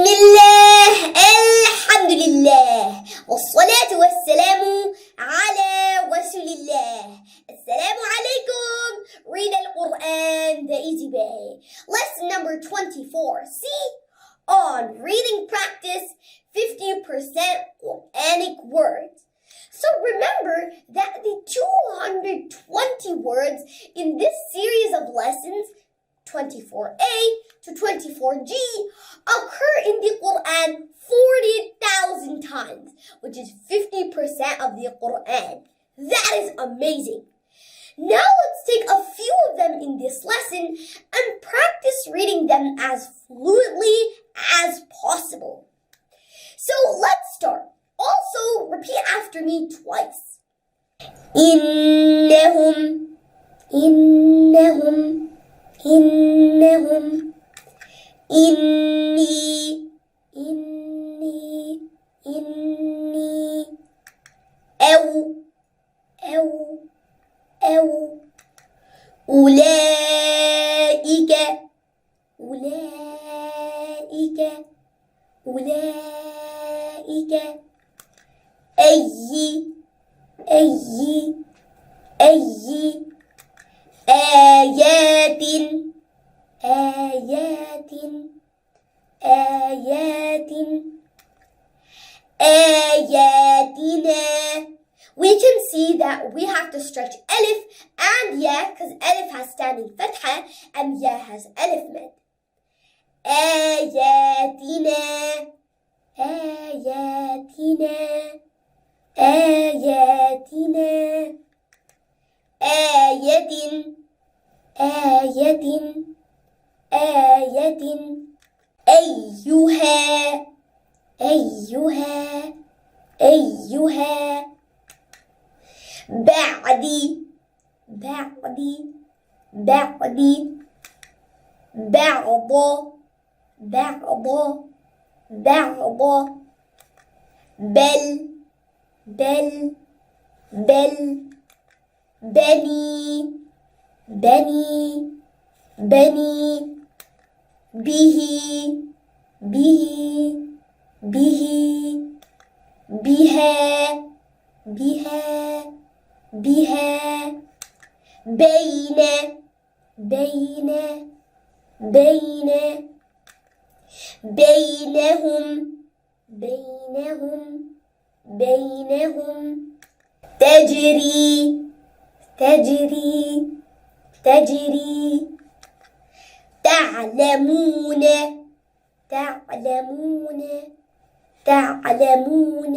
بسم الله الحمد لله والصلاة والسلام على رسول الله. Assalamu alaikum. Read Al-Quran the easy way. Lesson number 24. See? On reading practice, 50% Quranic words. So remember that the 220 words in this series of lessons, 24a to 24g, occur in the Quran 40,000 times, which is 50% of the Quran. That is amazing. Now let's take a few of them in this lesson and practice reading them as fluently as possible. So let's start. Also, repeat after me twice. إنهم إنهم إنهم إني إني إني أو أو أو أولئك أولئك أولئك أي أي أي آيات آيات آيات آياتنا. We can see that we have to stretch alif and ya because alif has standing fatha and ya has alif mad. آياتنا آياتنا آياتنا آية آية آية أيها أيها أيها بعدي بعدي بعدي بعض بعض بعض بل بل بل بني بني بني به به به بها بها بها بين بين بين بينهم بينهم بينهم تجري تجري تجري تعلمون تعلمون تعلمون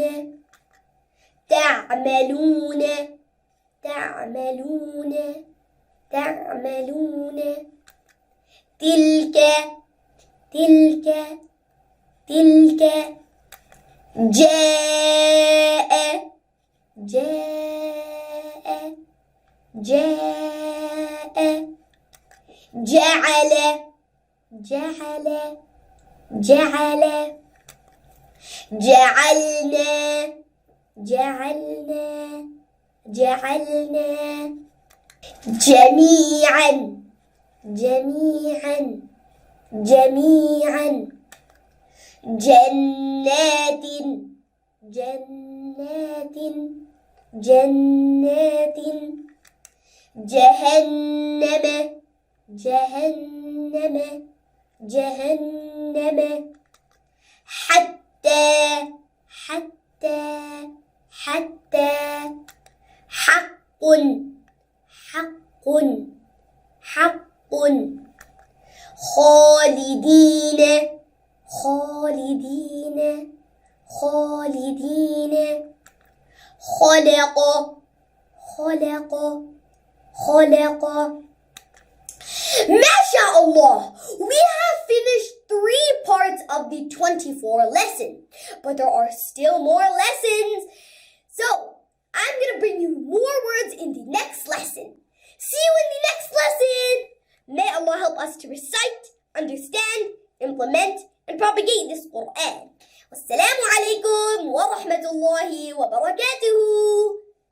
تعملون تعملون تعملون تلك تلك تلك جاء جاء جاء جعل جعل جعل جعلنا جعلنا جعلنا جميعا جميعا جميعا جنات جنات جنات جهنم جهنم جهنم حتى حتى حتى حق حق حق خالدين خالدين خالدين خلق خلق خلق. MashaAllah! We have finished 3 parts of the 24 lesson, but there are still more lessons. So, I'm going to bring you more words in the next lesson. See you in the next lesson! May Allah help us to recite, understand, implement, and propagate this Quran. Wassalamu alaikum wa rahmatullahi wa barakatuhu.